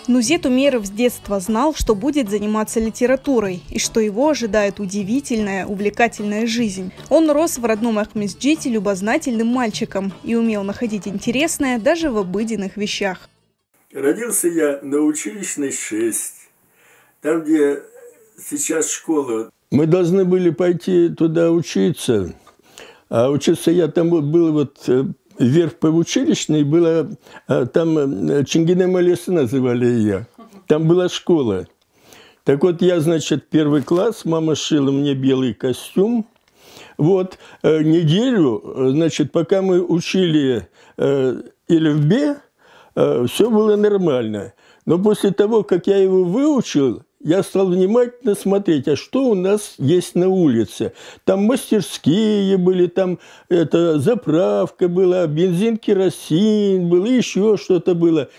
Нузет Умеров с детства знал, что будет заниматься литературой и что его ожидает удивительная, увлекательная жизнь. Он рос в родном Ахмесджите любознательным мальчиком и умел находить интересное даже в обыденных вещах. Родился я на училищной 6, там, где сейчас школа. Мы должны были пойти туда учиться, а учиться я там был вверх по училищной, была, там Чингине Леса называли ее, там была школа. Так вот, я, значит, 1 класс, мама шила мне белый костюм. Вот, неделю, значит, пока мы учили Элифбе, все было нормально. Но после того, как я его выучил, я стал внимательно смотреть, а что у нас есть на улице. Там мастерские были, там заправка была, бензин, керосин был, еще что-то было.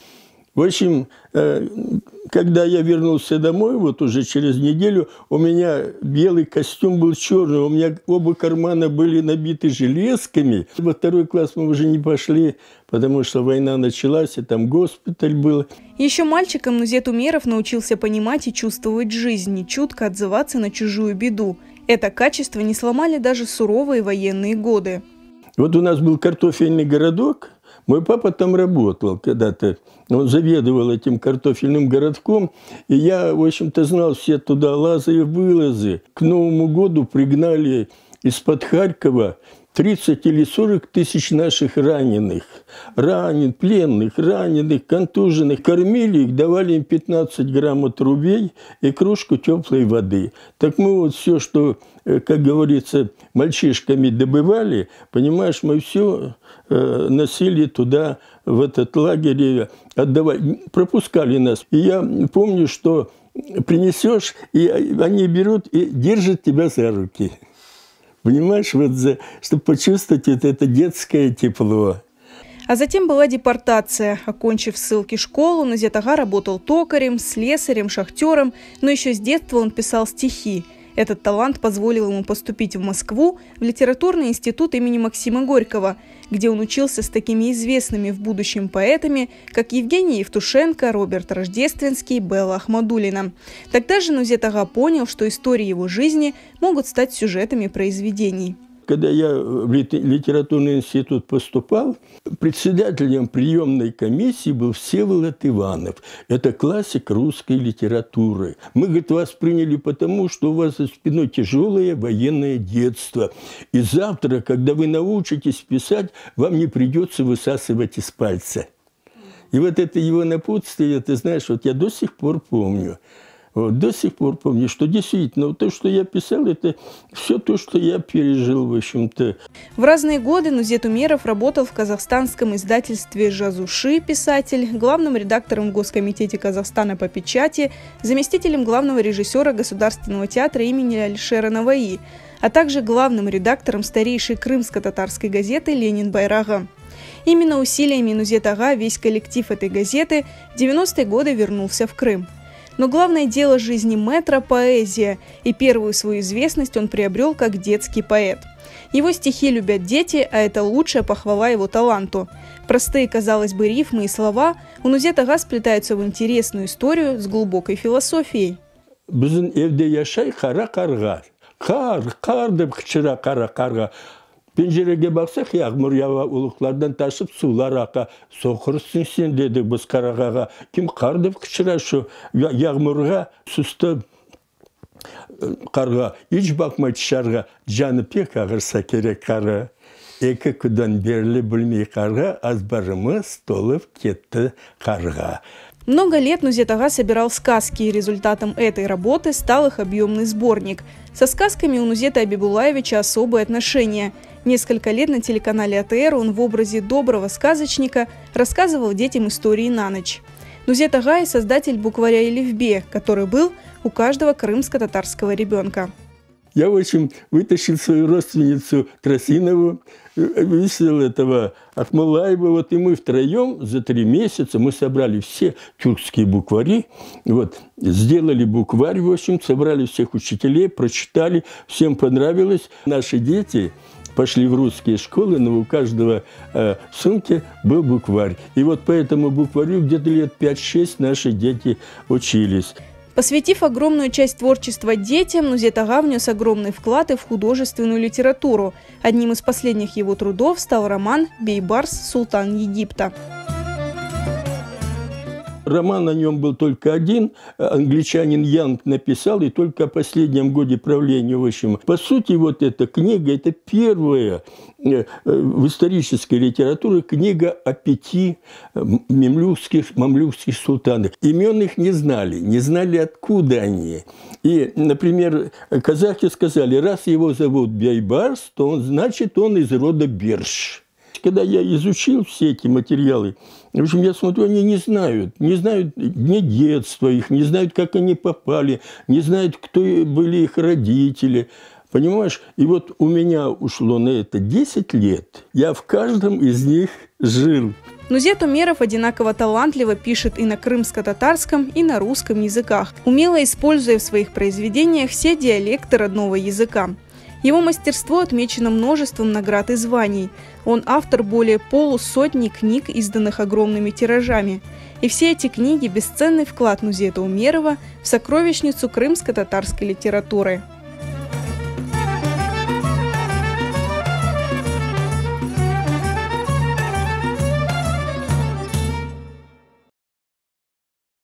В общем, когда я вернулся домой, вот уже через неделю, у меня белый костюм был черный, у меня оба кармана были набиты железками. Во 2 класс мы уже не пошли, потому что война началась, и там госпиталь был. Еще мальчиком Нузет Умеров научился понимать и чувствовать жизнь, и чутко отзываться на чужую беду. Это качество не сломали даже суровые военные годы. Вот у нас был картофельный городок. Мой папа там работал когда-то, он заведовал этим картофельным городком, и я, в общем-то, знал все туда лазы и вылазы. К Новому году пригнали из-под Харькова 30 или 40 тысяч наших раненых, пленных, раненых, контуженных. Кормили их, давали им 15 грамм отрубей и кружку теплой воды. Так мы вот все, что, как говорится, мальчишками добывали, понимаешь, мы все носили туда, в этот лагерь, отдавали, пропускали нас. И я помню, что принесешь, и они берут и держат тебя за руки. Понимаешь, чтобы почувствовать это детское тепло. А затем была депортация. Окончив в ссылке школу, Нузет ага работал токарем, слесарем, шахтером, но еще с детства он писал стихи. Этот талант позволил ему поступить в Москву, в литературный институт имени Максима Горького, где он учился с такими известными в будущем поэтами, как Евгений Евтушенко, Роберт Рождественский, Белла Ахмадуллина. Тогда же Нузет ага понял, что истории его жизни могут стать сюжетами произведений. Когда я в литературный институт поступал, председателем приемной комиссии был Всеволод Иванов. Это классик русской литературы. Мы, говорит, вас приняли потому, что у вас за спиной тяжелое военное детство. И завтра, когда вы научитесь писать, вам не придется высасывать из пальца. И вот это его напутствие, ты знаешь, вот я до сих пор помню. Вот, до сих пор помню, что действительно то, что я писал, это все то, что я пережил, в общем-то. В разные годы Нузет Умеров работал в казахстанском издательстве «Жазуши» писатель, главным редактором в Госкомитете Казахстана по печати, заместителем главного режиссера Государственного театра имени Алишера Наваи, а также главным редактором старейшей крымско-татарской газеты «Ленин Байрағы». Именно усилиями Нузет ага весь коллектив этой газеты в 90-е годы вернулся в Крым. Но главное дело жизни мэтра – поэзия, и первую свою известность он приобрел как детский поэт. Его стихи любят дети, а это лучшая похвала его таланту. Простые, казалось бы, рифмы и слова у Нузет ага сплетаются в интересную историю с глубокой философией. Пенжереге бақсақ, яғмұр ява ұлықлардан ташып, сулар ақа, соқырсың сен, деді біз қарағаға. Кім қарды қышырашы, яғмұрға, сұсты қарға, үш бақмай шарға, жаны пек ағырса керек қарға. Екі күден берлі білмей қарға, азбарымыз толып кетті қарға. Много лет Нузет ага собирал сказки, и результатом этой работы стал их объемный сборник. Со сказками у Нузета Абибулаевича особые отношения. Несколько лет на телеканале АТР он в образе доброго сказочника рассказывал детям истории на ночь. Нузет ага – создатель букваря Элифбе, который был у каждого крымско-татарского ребенка. Я, в общем, вытащил свою родственницу Тросинову, высидел этого Ахмалаева, вот, и мы втроем за 3 месяца мы собрали все тюркские буквари, вот, сделали букварь, в общем, собрали всех учителей, прочитали, всем понравилось. Наши дети пошли в русские школы, но у каждого в сумке был букварь. И вот по этому букварю где-то лет 5-6 наши дети учились. Посвятив огромную часть творчества детям, Нузет ага внес огромный вклад и в художественную литературу. Одним из последних его трудов стал роман «Бейбарс. Султан Египта». Роман о нем был только один, англичанин Янг написал, и только о последнем годе правления. В общем, по сути, вот эта книга – это первая в исторической литературе книга о 5 мамлюкских султанах. Имен их не знали, откуда они. И, например, казахи сказали, раз его зовут Бейбарс, то значит, он из рода Берш. Когда я изучил все эти материалы, в общем, я смотрю, они не знают ни детства их, не знают, как они попали, не знают, кто были их родители. Понимаешь? И вот у меня ушло на это 10 лет. Я в каждом из них жил. Нузет Умеров одинаково талантливо пишет и на крымско-татарском, и на русском языках, умело используя в своих произведениях все диалекты родного языка. Его мастерство отмечено множеством наград и званий. Он автор более полусотни книг, изданных огромными тиражами. И все эти книги – бесценный вклад Нузета Умерова в сокровищницу крымско-татарской литературы.